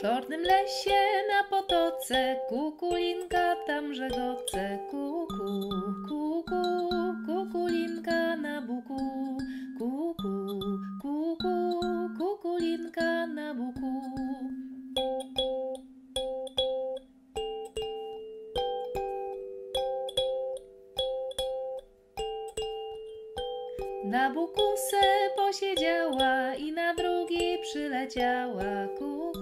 czarnym lesie na potoce, kukulinka tam rzegoce, kuku, kuku, kukulinka na buku, kuku, kuku, kukulinka na buku. Na buku se posiedziała i na drugi przeleciała, kuku,